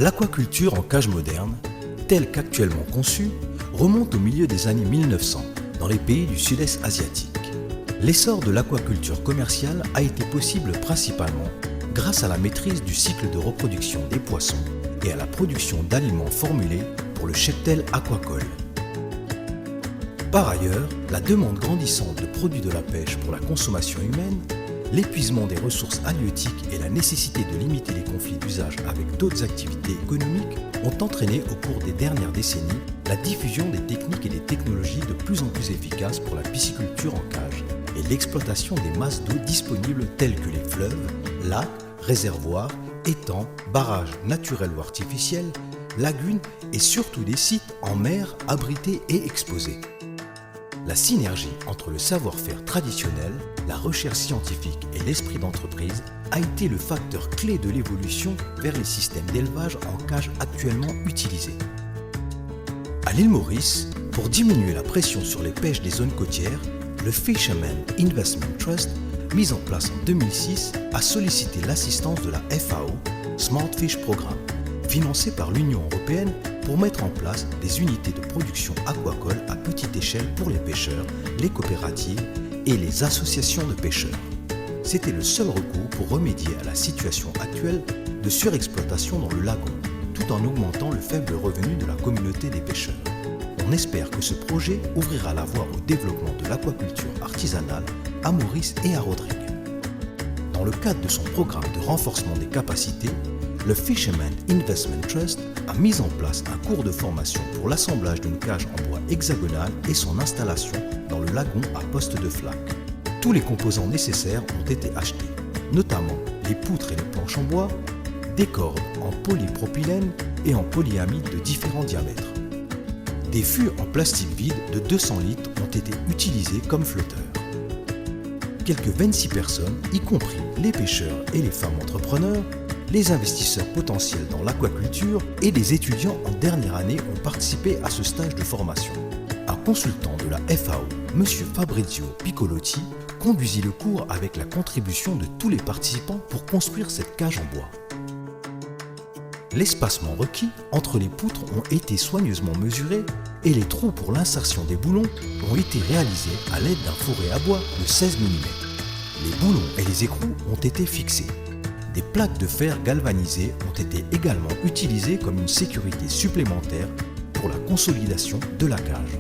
L'aquaculture en cage moderne, telle qu'actuellement conçue, remonte au milieu des années 1900 dans les pays du sud-est asiatique. L'essor de l'aquaculture commerciale a été possible principalement grâce à la maîtrise du cycle de reproduction des poissons et à la production d'aliments formulés pour le cheptel aquacole. Par ailleurs, la demande grandissante de produits de la pêche pour la consommation humaine, l'épuisement des ressources halieutiques et la nécessité de limiter les conflits d'usage avec d'autres activités économiques ont entraîné au cours des dernières décennies la diffusion des techniques et des technologies de plus en plus efficaces pour la pisciculture en cage et l'exploitation des masses d'eau disponibles telles que les fleuves, lacs, réservoirs, étangs, barrages naturels ou artificiels, lagunes et surtout des sites en mer abrités et exposés. La synergie entre le savoir-faire traditionnel, la recherche scientifique et l'esprit d'entreprise a été le facteur clé de l'évolution vers les systèmes d'élevage en cage actuellement utilisés. À l'île Maurice, pour diminuer la pression sur les pêches des zones côtières, le Fisherman Investment Trust, mis en place en 2006, a sollicité l'assistance de la FAO, Smart Fish Programme, financé par l'Union européenne pour mettre en place des unités de production aquacole à petite échelle pour les pêcheurs, les coopératives et les associations de pêcheurs. C'était le seul recours pour remédier à la situation actuelle de surexploitation dans le lagon, tout en augmentant le faible revenu de la communauté des pêcheurs. On espère que ce projet ouvrira la voie au développement de l'aquaculture artisanale à Maurice et à Rodrigue. Dans le cadre de son programme de renforcement des capacités, le Fisherman Investment Trust a mis en place un cours de formation pour l'assemblage d'une cage en bois hexagonal et son installation dans le lagon à poste de flaque. Tous les composants nécessaires ont été achetés, notamment les poutres et les planches en bois, des cordes en polypropylène et en polyamide de différents diamètres. Des fûts en plastique vide de 200 litres ont été utilisés comme flotteurs. Quelques 26 personnes, y compris les pêcheurs et les femmes entrepreneurs, les investisseurs potentiels dans l'aquaculture et des étudiants en dernière année ont participé à ce stage de formation. Un consultant de la FAO, M. Fabrizio Piccolotti, conduisit le cours avec la contribution de tous les participants pour construire cette cage en bois. L'espacement requis entre les poutres ont été soigneusement mesurés et les trous pour l'insertion des boulons ont été réalisés à l'aide d'un fourré à bois de 16 mm. Les boulons et les écrous ont été fixés. Des plaques de fer galvanisées ont été également utilisées comme une sécurité supplémentaire pour la consolidation de la cage.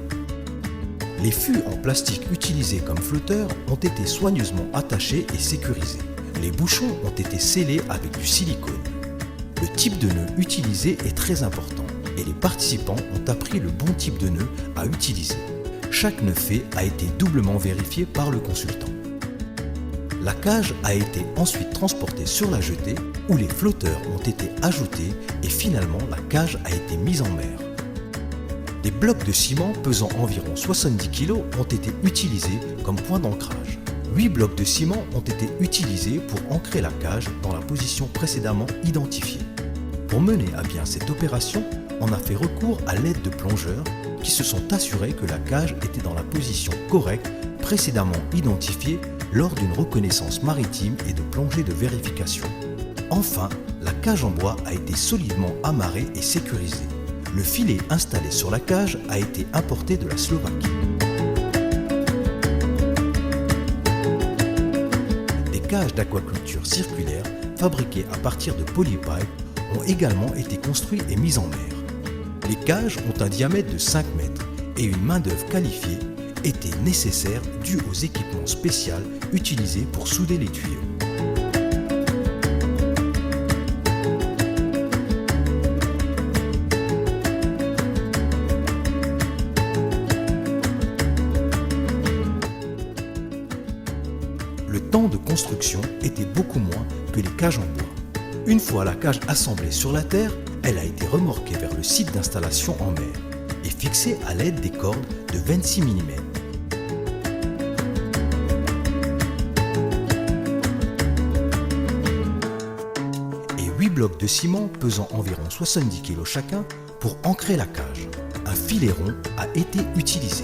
Les fûts en plastique utilisés comme flotteurs ont été soigneusement attachés et sécurisés. Les bouchons ont été scellés avec du silicone. Le type de nœud utilisé est très important et les participants ont appris le bon type de nœud à utiliser. Chaque nœud fait a été doublement vérifié par le consultant. La cage a été ensuite transportée sur la jetée où les flotteurs ont été ajoutés et finalement la cage a été mise en mer. Des blocs de ciment pesant environ 70 kg ont été utilisés comme point d'ancrage. 8 blocs de ciment ont été utilisés pour ancrer la cage dans la position précédemment identifiée. Pour mener à bien cette opération, on a fait recours à l'aide de plongeurs qui se sont assurés que la cage était dans la position correcte précédemment identifiée lors d'une reconnaissance maritime et de plongée de vérification. Enfin, la cage en bois a été solidement amarrée et sécurisée. Le filet installé sur la cage a été importé de la Slovaquie. Des cages d'aquaculture circulaires fabriquées à partir de polypipe ont également été construites et mises en mer. Les cages ont un diamètre de 5 mètres et une main-d'œuvre qualifiée était nécessaire dû aux équipements spéciaux utilisés pour souder les tuyaux. Le temps de construction était beaucoup moins que les cages en bois. Une fois la cage assemblée sur la terre, elle a été remorquée vers le site d'installation en mer et fixée à l'aide des cordes de 26 mm. Et 8 blocs de ciment pesant environ 70 kg chacun pour ancrer la cage. Un filet rond a été utilisé.